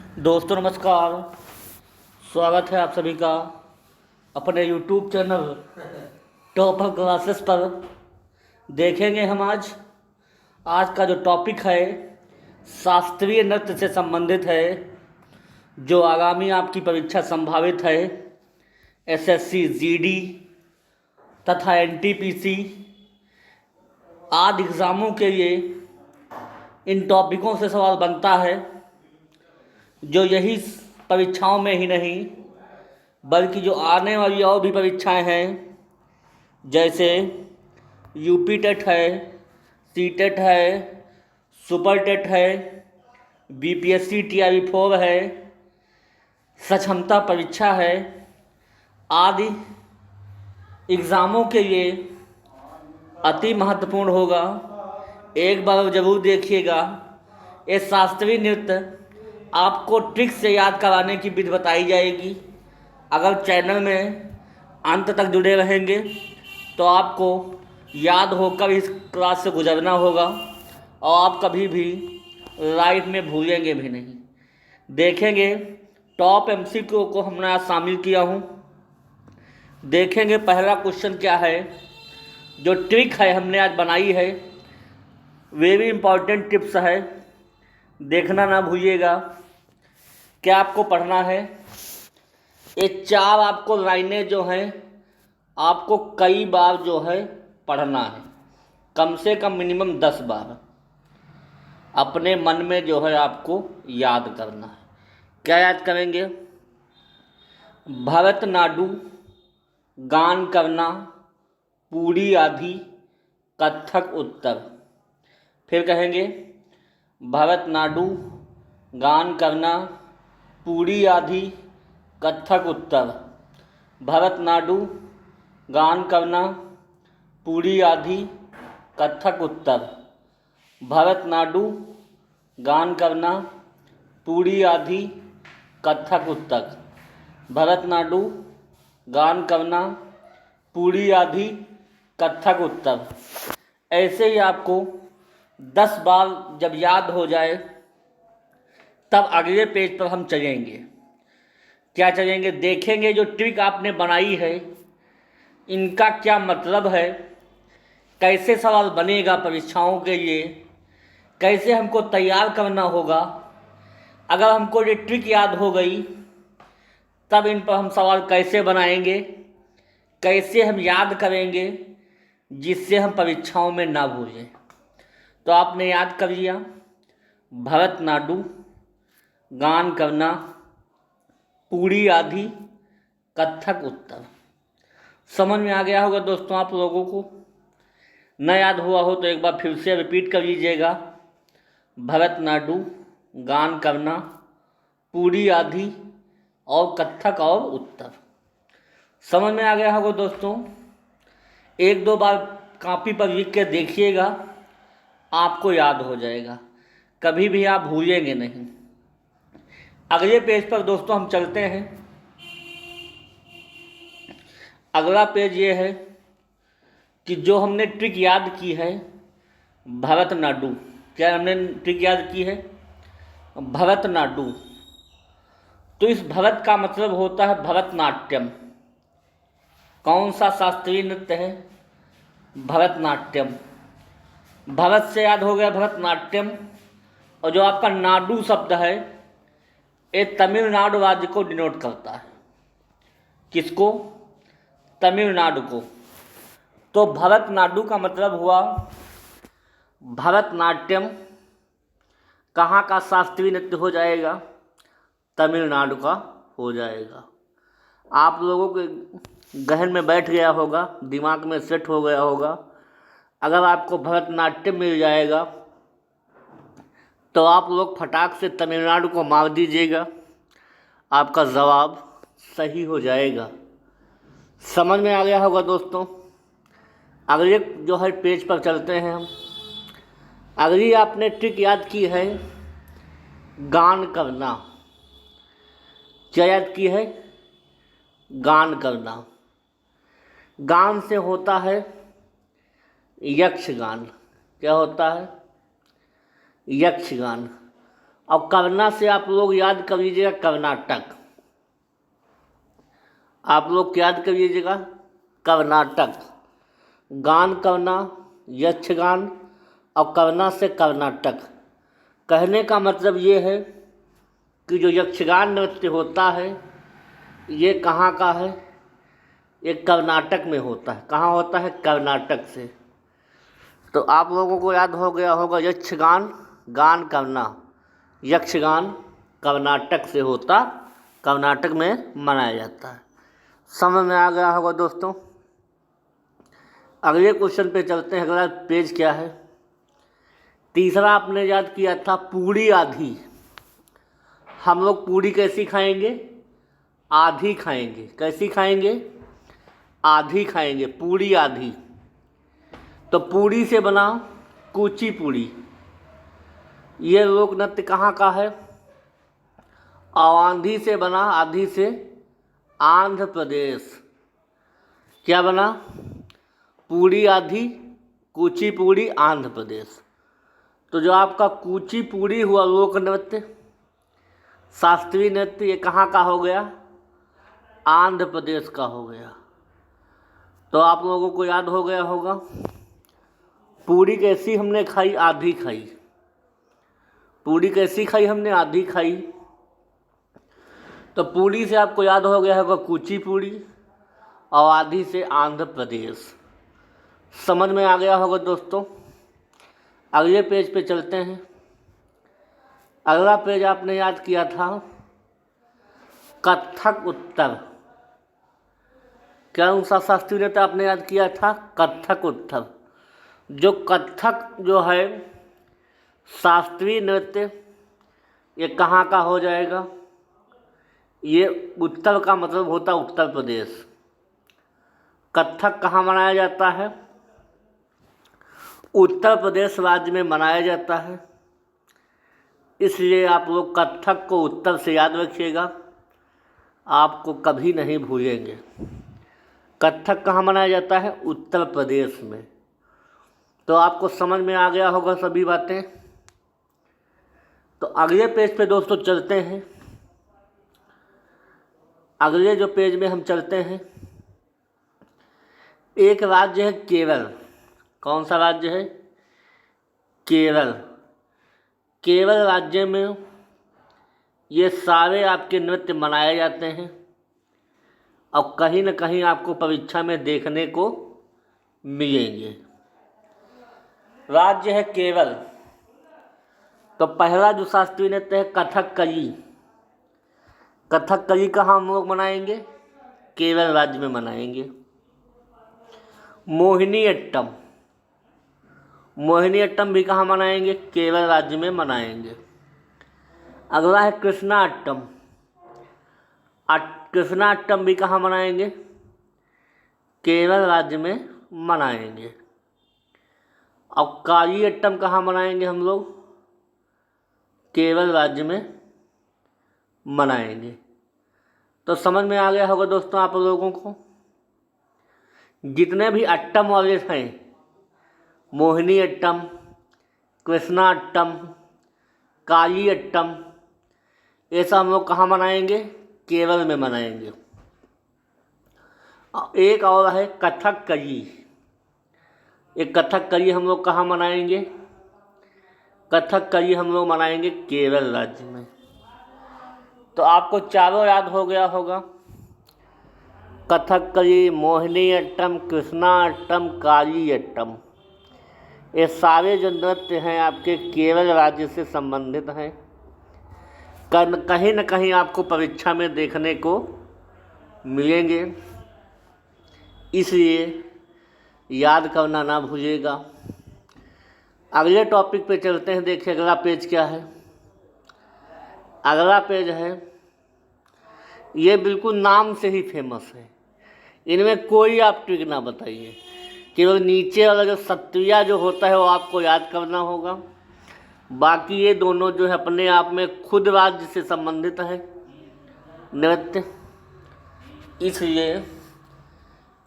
दोस्तों नमस्कार। स्वागत है आप सभी का अपने YouTube चैनल टॉपर क्लासेस पर। देखेंगे हम आज का जो टॉपिक है शास्त्रीय नृत्य से संबंधित है, जो आगामी आपकी परीक्षा संभावित है एसएससी जीडी तथा एनटीपीसी आदि एग्ज़ामों के लिए इन टॉपिकों से सवाल बनता है, जो यही परीक्षाओं में ही नहीं बल्कि जो आने वाली और भी परीक्षाएं हैं, जैसे यूपी टेट है, सी टेट है, सुपर टेट है, बीपीएससी टीआरबी 4 है, सक्षमता परीक्षा है आदि एग्ज़ामों के लिए अति महत्वपूर्ण होगा। एक बार ज़रूर देखिएगा। ये शास्त्रीय नृत्य आपको ट्रिक से याद कराने की विधि बताई जाएगी। अगर चैनल में अंत तक जुड़े रहेंगे तो आपको याद होकर इस क्लास से गुजरना होगा और आप कभी भी लाइफ में भूलेंगे भी नहीं। देखेंगे टॉप एमसीक्यू को हमने आज शामिल किया हूँ। देखेंगे पहला क्वेश्चन क्या है, जो ट्रिक है हमने आज बनाई है, वेरी इम्पॉर्टेंट टिप्स है, देखना ना भूलिएगा। क्या आपको पढ़ना है, ये 4 आपको लाइनें जो हैं आपको कई बार जो है पढ़ना है, कम से कम मिनिमम 10 बार अपने मन में जो है आपको याद करना है। क्या याद करेंगे? भरतनाट्यम गान करना पूरी आधी कथक उत्तर। फिर कहेंगे भरतनाट्यम गान करना पूरी आधी कथक उत्तर। भरतनाट्यम गान करना पूरी आधी कथक उत्तर। भरतनाट्यम गान करना पूरी आधी कथक उत्तर। भरतनाट्यम गान करना पूरी आधी कथक उत्तर। ऐसे ही आपको 10 बार जब याद हो जाए तब अगले पेज पर हम चलेंगे। क्या चलेंगे? देखेंगे जो ट्रिक आपने बनाई है इनका क्या मतलब है, कैसे सवाल बनेगा परीक्षाओं के लिए, कैसे हमको तैयार करना होगा। अगर हमको ये ट्रिक याद हो गई तब इन पर हम सवाल कैसे बनाएंगे, कैसे हम याद करेंगे जिससे हम परीक्षाओं में ना भूलें। तो आपने याद कर लिया, भरतनाट्यम गान करना पूरी आधी कथक उत्तर। समझ में आ गया होगा दोस्तों आप लोगों को। न याद हुआ हो तो एक बार फिर से रिपीट कर लीजिएगा। भरतनाट्यम गान करना पूरी आधी और कथक और उत्तर। समझ में आ गया होगा दोस्तों। 1-2 बार कॉपी पर लिख के देखिएगा, आपको याद हो जाएगा, कभी भी आप भूलेंगे नहीं। अगले पेज पर दोस्तों हम चलते हैं। अगला पेज ये है कि जो हमने ट्रिक याद की है भरतनाट्यम। क्या हमने ट्रिक याद की है? भरतनाट्यम। तो इस भरत का मतलब होता है भरतनाट्यम। कौन सा शास्त्रीय नृत्य है? भरतनाट्यम। भरत से याद हो गया भरतनाट्यम, और जो आपका नाडु शब्द है ये तमिलनाडु राज्य को डिनोट करता है। किसको? तमिलनाडु को। तो भरतनाट्यम का मतलब हुआ भरतनाट्यम कहाँ का शास्त्रीय नृत्य हो जाएगा? तमिलनाडु का हो जाएगा। आप लोगों के गहन में बैठ गया होगा, दिमाग में सेट हो गया होगा। अगर आपको भरतनाट्यम मिल जाएगा तो आप लोग फटाक से तमिलनाडु को मार दीजिएगा, आपका जवाब सही हो जाएगा। समझ में आ गया होगा दोस्तों। अगले जो है पेज पर चलते हैं हम। अगली आपने ट्रिक याद की है गान करना। क्या याद की है? गान करना। गान से होता है यक्षगान। क्या होता है? यक्षगान। और करना से आप लोग याद कर लीजिएगा कर्नाटक। आप लोग याद कर लीजिएगा कर्नाटक। गान करना यक्षगान और करना से कर्नाटक। कहने का मतलब ये है कि जो यक्षगान नृत्य होता है ये कहाँ का है, ये कर्नाटक में होता है। कहाँ होता है? कर्नाटक से। तो आप लोगों को याद हो गया होगा यक्षगान गान करना, यक्षगान कर्नाटक से होता, कर्नाटक में मनाया जाता है। समझ में आ गया होगा दोस्तों। अगले क्वेश्चन पे चलते हैं। अगला पेज क्या है? तीसरा आपने याद किया था पूड़ी आधी। हम लोग पूड़ी कैसी खाएंगे? आधी खाएंगे। कैसी खाएंगे? आधी खाएंगे, पूड़ी आधी। तो पूड़ी से बना कुचिपुड़ी। ये लोक नृत्य कहाँ का है? आंधी से बना, आधी से आंध्र प्रदेश। क्या बना? पूड़ी आधी कुचिपुड़ी आंध्र प्रदेश। तो जो आपका कुचिपुड़ी हुआ लोक नृत्य, शास्त्रीय नृत्य, ये कहाँ का हो गया? आंध्र प्रदेश का हो गया। तो आप लोगों को याद हो गया होगा पूड़ी कैसी हमने खाई? आधी खाई। पूड़ी कैसी खाई हमने? आधी खाई। तो पूड़ी से आपको याद हो गया होगा कुचिपुड़ी और आधी से आंध्र प्रदेश। समझ में आ गया होगा दोस्तों। अगले पेज पे चलते हैं। अगला पेज आपने याद किया था कथक उत्तर। कौन सा शास्त्रीय नृत्य आपने याद किया था? कथक उत्तर। जो कथक जो है शास्त्रीय नृत्य, ये कहाँ का हो जाएगा? ये उत्तर का मतलब होता उत्तर प्रदेश। कथक कहाँ मनाया जाता है? उत्तर प्रदेश राज्य में मनाया जाता है। इसलिए आप लोग कथक को उत्तर से याद रखिएगा, आपको कभी नहीं भूलेंगे। कथक कहाँ मनाया जाता है? उत्तर प्रदेश में। तो आपको समझ में आ गया होगा सभी बातें। तो अगले पेज पे दोस्तों चलते हैं। अगले जो पेज में हम चलते हैं, एक राज्य है केरल। कौन सा राज्य है? केरल। केरल राज्य में ये सारे आपके नृत्य मनाए जाते हैं और कहीं न कहीं आपको परीक्षा में देखने को मिलेंगे। राज्य है केरल। तो पहला जो शास्त्रीय नृत्य है कथकली। कथकली कहाँ हम लोग मनाएंगे? केरल राज्य में मनाएंगे। मोहिनीअट्टम। मोहिनीअट्टम भी कहाँ मनाएंगे? केरल राज्य में मनाएंगे। अगला है कृष्णाअट्टम। कृष्णाअट्टम भी कहाँ मनाएंगे? केरल राज्य में मनाएंगे। और कालियट्टम कहाँ मनाएंगे हम लोग? केरल राज्य में मनाएंगे। तो समझ में आ गया होगा दोस्तों आप लोगों को। जितने भी अट्टम वाले हैं, मोहिनीअट्टम, कृष्णाअट्टम, कालियट्टम, ये सब हम लोग कहाँ मनाएंगे? केरल में मनाएंगे। एक और है कथकली। एक कथकली हम लोग कहाँ मनाएंगे? कथकली हम लोग मनाएंगे केरल राज्य में। तो आपको चारों याद हो गया होगा, कथकली, मोहिनीअट्टम, कृष्णाअट्टम, कालियट्टम। ये सारे जो नृत्य हैं आपके केरल राज्य से संबंधित हैं। कहीं न कहीं आपको परीक्षा में देखने को मिलेंगे, इसलिए याद करना ना भूलिएगा। अगले टॉपिक पे चलते हैं। देखिए अगला पेज क्या है। अगला पेज है, ये बिल्कुल नाम से ही फेमस है। इनमें कोई आप ट्रिक ना बताइए, केवल नीचे वाला जो सत्रिया जो होता है वो आपको याद करना होगा। बाकी ये दोनों जो है अपने आप में खुद राज्य से संबंधित है नृत्य, इसलिए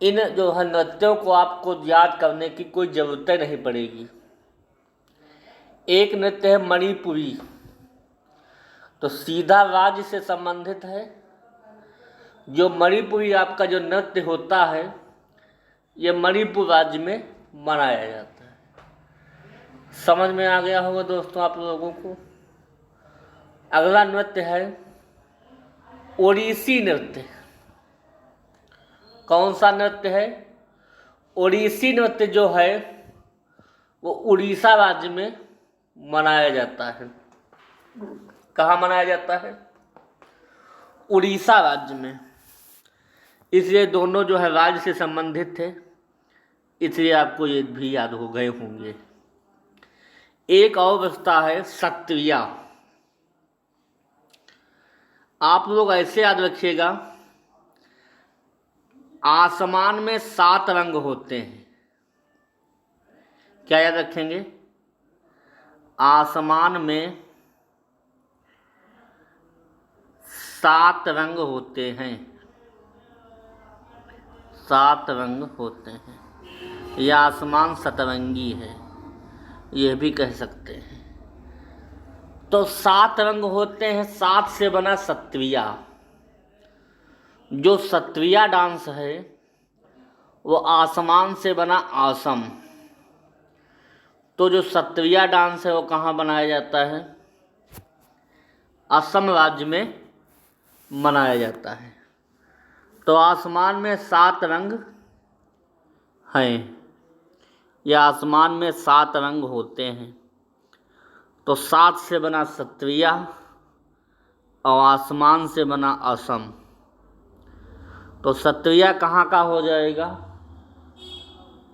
इन जो है नृत्यों को आपको याद करने की कोई ज़रूरत नहीं पड़ेगी। एक नृत्य है मणिपुरी। तो सीधा राज्य से संबंधित है। जो मणिपुरी आपका जो नृत्य होता है ये मणिपुर राज्य में मनाया जाता है। समझ में आ गया होगा दोस्तों आप लोगों को। अगला नृत्य है ओडिसी नृत्य। कौन सा नृत्य है? ओडिसी नृत्य जो है वो उड़ीसा राज्य में मनाया जाता है। कहाँ मनाया जाता है? उड़ीसा राज्य में। इसलिए दोनों जो है राज्य से संबंधित थे, इसलिए आपको ये भी याद हो गए होंगे। एक और बचता है सत्रिया। आप लोग ऐसे याद रखिएगा, आसमान में 7 रंग होते हैं। क्या याद रखेंगे? आसमान में 7 रंग होते हैं। 7 रंग होते हैं। यह आसमान सतरंगी है, यह भी कह सकते हैं। तो 7 रंग होते हैं, 7 से बना सत्रिया। जो सत्रिया डांस है वो आसमान से बना आसम। तो जो सत्रिया डांस है वो कहाँ बनाया जाता है? असम राज्य में मनाया जाता है। तो आसमान में 7 रंग हैं, या आसमान में 7 रंग होते हैं। तो 7 से बना सत्रिया और आसमान से बना असम। तो सत्रिया कहाँ का हो जाएगा?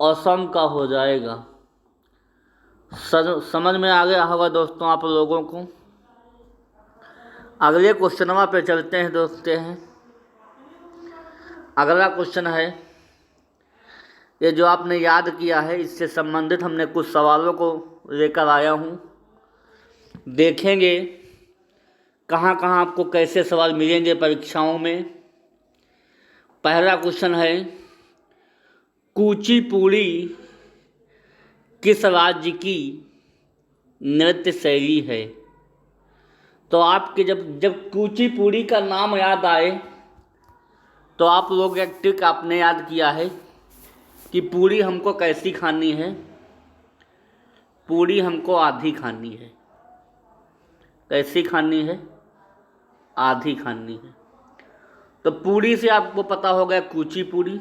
असम का हो जाएगा। समझ में आ गया होगा दोस्तों आप लोगों को। अगले क्वेश्चनवा पे चलते हैं दोस्तों। अगला क्वेश्चन है, ये जो आपने याद किया है इससे संबंधित हमने कुछ सवालों को लेकर आया हूँ। देखेंगे कहाँ कहाँ आपको कैसे सवाल मिलेंगे परीक्षाओं में। पहला क्वेश्चन है, कुचिपुड़ी किस राज्य की नृत्य शैली है? तो आपके जब कुचिपुड़ी का नाम याद आए तो आप लोग एक ट्रिक आपने याद किया है कि पूरी हमको कैसी खानी है? पूरी हमको आधी खानी है। कैसी खानी है? आधी खानी है। तो पूरी से आपको पता हो गया कुचिपुड़ी,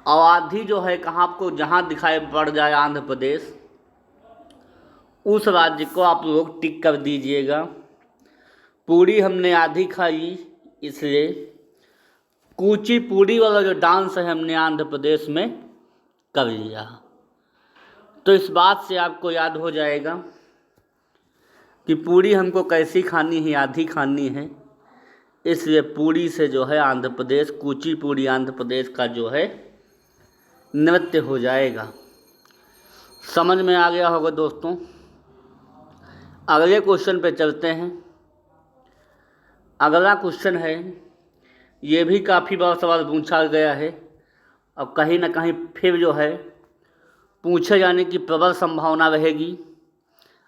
और आधी जो है कहाँ आपको जहाँ दिखाई पड़ जाए आंध्र प्रदेश, उस राज्य को आप लोग टिक कर दीजिएगा। पूरी हमने आधी खाई, इसलिए कुचिपुड़ी वाला जो डांस है हमने आंध्र प्रदेश में कर लिया। तो इस बात से आपको याद हो जाएगा कि पूरी हमको कैसी खानी है? आधी खानी है। इसलिए पूरी से जो है आंध्र प्रदेश, कुचिपुड़ी आंध्र प्रदेश का जो है नृत्य हो जाएगा। समझ में आ गया होगा दोस्तों। अगले क्वेश्चन पे चलते हैं। अगला क्वेश्चन है, ये भी काफ़ी बार सवाल पूछा गया है और कहीं ना कहीं फिर जो है पूछे जाने की प्रबल संभावना रहेगी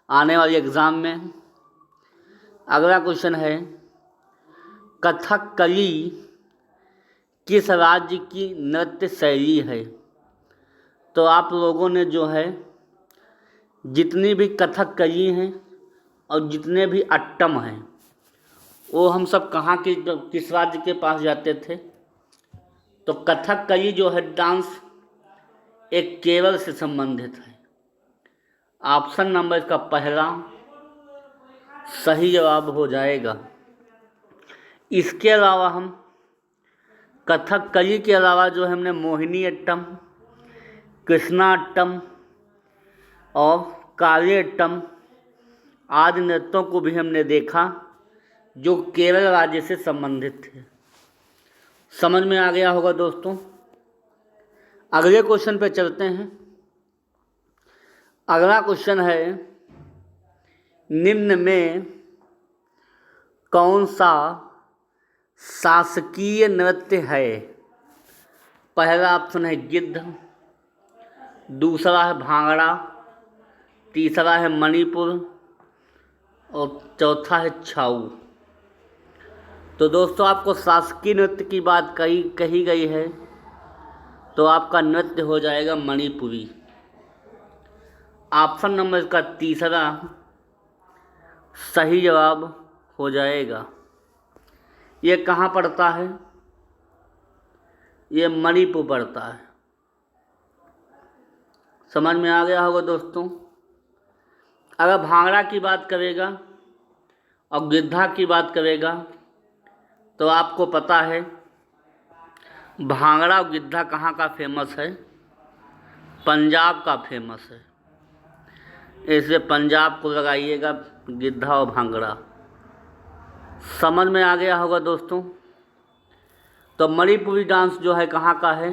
आने वाले एग्ज़ाम में। अगला क्वेश्चन है, कथकली किस राज्य की नृत्य शैली है? तो आप लोगों ने जो है जितनी भी कथकली हैं और जितने भी अट्टम हैं वो हम सब कहाँ के किस राज्य के पास जाते थे? तो कथकली जो है डांस एक केरल से संबंधित है। ऑप्शन नंबर इसका पहला सही जवाब हो जाएगा। इसके अलावा हम कथकली के अलावा जो है हमने मोहिनी अट्टम, कृष्णा अट्टम और काली अट्टम आदि नृत्यों को भी हमने देखा जो केरल राज्य से संबंधित थे। समझ में आ गया होगा दोस्तों। अगले क्वेश्चन पे चलते हैं। अगला क्वेश्चन है, निम्न में कौन सा शासकीय नृत्य है? पहला ऑप्शन है गिद्ध, दूसरा है भांगड़ा, तीसरा है मणिपुर और चौथा है छाऊ। तो दोस्तों आपको शासकीय नृत्य की बात कही गई है, तो आपका नृत्य हो जाएगा मणिपुरी। ऑप्शन नंबर इसका तीसरा सही जवाब हो जाएगा। ये कहाँ पड़ता है? ये मणिपुर पड़ता है। समझ में आ गया होगा दोस्तों। अगर भांगड़ा की बात करेगा और गिद्धा की बात करेगा तो आपको पता है भांगड़ा और गिद्धा कहाँ का फेमस है? पंजाब का फेमस है। इसलिए पंजाब को लगाइएगा गिद्धा और भांगड़ा। समझ में आ गया होगा दोस्तों। तो मणिपुरी डांस जो है कहाँ का है?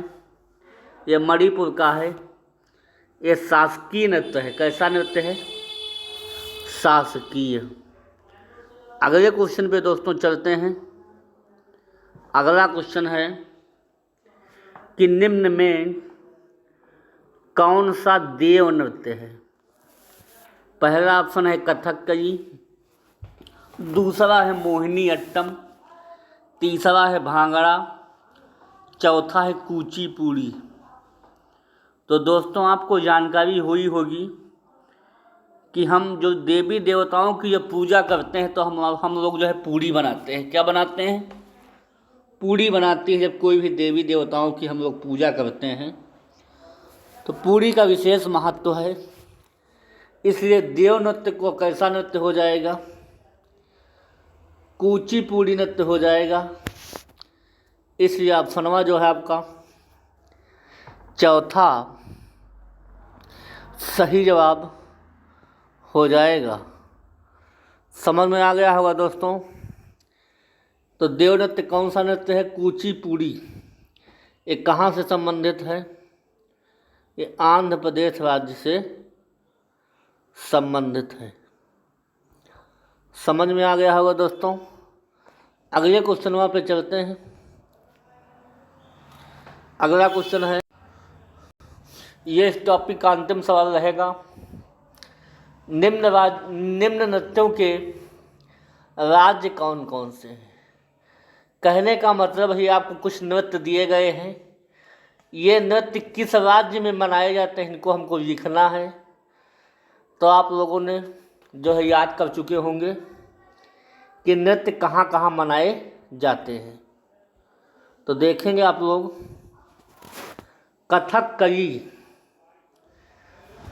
ये मणिपुर का है। ये शासकीय नृत्य है। कैसा नृत्य है? शासकीय। अगले क्वेश्चन पे दोस्तों चलते हैं। अगला क्वेश्चन है कि निम्न में कौन सा देव नृत्य है? पहला ऑप्शन है कथकली, दूसरा है मोहिनी अट्टम, तीसरा है भांगड़ा, चौथा है कुचिपुड़ी। तो दोस्तों आपको जानकारी हुई होगी कि हम जो देवी देवताओं की जब पूजा करते हैं तो हम लोग जो है पूड़ी बनाते हैं। क्या बनाते हैं? पूड़ी बनाते हैं। जब कोई भी देवी देवताओं की हम लोग पूजा करते हैं तो पूड़ी का विशेष महत्व है। इसलिए देव नृत्य को कैसा नृत्य हो जाएगा? कुचिपुड़ी नृत्य हो जाएगा। इसलिए ऑप्शनवा जो है आपका चौथा सही जवाब हो जाएगा। समझ में आ गया होगा दोस्तों। तो देव नृत्य कौन सा नृत्य है? कुचिपुड़ी। ये कहाँ से संबंधित है? ये आंध्र प्रदेश राज्य से संबंधित है। समझ में आ गया होगा दोस्तों। अगले क्वेश्चन पे चलते हैं। अगला क्वेश्चन है, ये इस टॉपिक का अंतिम सवाल रहेगा। निम्न नृत्यों के राज्य कौन कौन से हैं? कहने का मतलब है आपको कुछ नृत्य दिए गए हैं। ये नृत्य किस राज्य में मनाए जाते हैं इनको हमको लिखना है। तो आप लोगों ने जो है याद कर चुके होंगे कि नृत्य कहाँ कहाँ मनाए जाते हैं। तो देखेंगे आप लोग। कथकली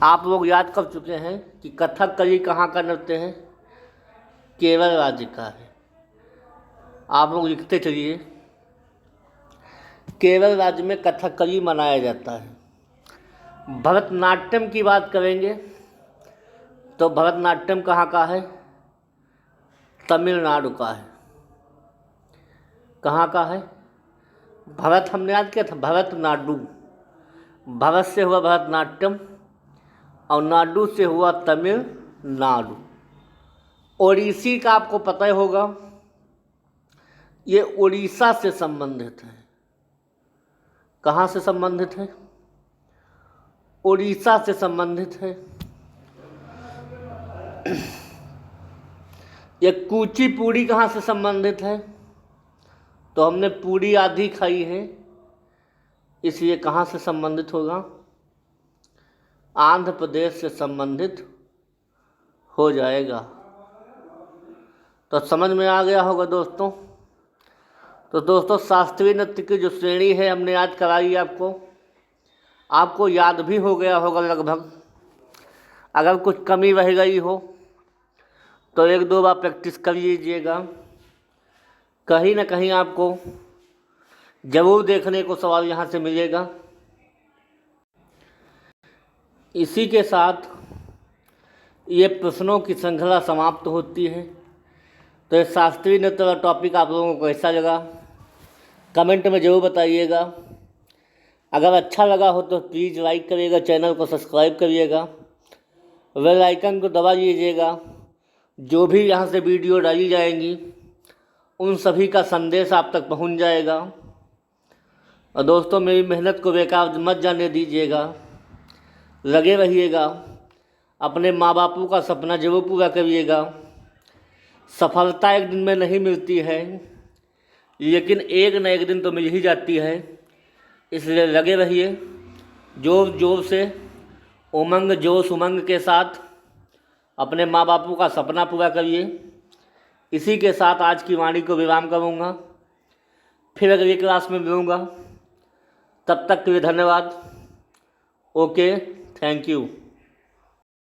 आप लोग याद कर चुके हैं कि कथकली कहाँ का नृत्य है? केरल राज्य का है। आप लोग लिखते चलिए। केरल राज्य में कथकली मनाया जाता है। भरतनाट्यम की बात करेंगे तो भरतनाट्यम कहाँ का है? तमिलनाडु का है। कहाँ का है? भरत हमने याद किया था, भरतनाडु। भरत से हुआ भरतनाट्यम और नाडु से हुआ तमिलनाडु। ओडिसी का आपको पता ही होगा, ये उड़ीसा से संबंधित है। कहाँ से संबंधित है? उड़ीसा से संबंधित है। ये कुचिपुड़ी कहाँ से संबंधित है? तो हमने पूड़ी आधी खाई है, इसलिए कहाँ से संबंधित होगा? आंध्र प्रदेश से संबंधित हो जाएगा। तो समझ में आ गया होगा दोस्तों। तो दोस्तों शास्त्रीय नृत्य की जो श्रेणी है हमने याद कराई आपको याद भी हो गया होगा लगभग। अगर कुछ कमी रह गई हो तो एक दो बार प्रैक्टिस कर लीजिएगा। कहीं ना कहीं आपको ज़रूर देखने को सवाल यहाँ से मिलेगा। इसी के साथ ये प्रश्नों की श्रृंखला समाप्त होती है। तो ये शास्त्रीय नृत्य का टॉपिक आप लोगों को कैसा लगा कमेंट में ज़रूर बताइएगा। अगर अच्छा लगा हो तो प्लीज़ लाइक करिएगा, चैनल को सब्सक्राइब करिएगा, बेल आइकन को दबा लीजिएगा। जो भी यहाँ से वीडियो डाली जाएंगी उन सभी का संदेश आप तक पहुँच जाएगा। और दोस्तों मेरी मेहनत को बेकार मत जाने दीजिएगा, लगे रहिएगा। अपने माँ बापू का सपना जरूर पूरा करिएगा। सफलता एक दिन में नहीं मिलती है, लेकिन एक न एक दिन तो मिल ही जाती है। इसलिए लगे रहिए जोर जोर से, उमंग जोश उमंग के साथ अपने माँ बापों का सपना पूरा करिए। इसी के साथ आज की वाणी को विराम करूँगा। फिर अगली क्लास में मिलूँगा। तब तक के लिए धन्यवाद। Okay, thank you.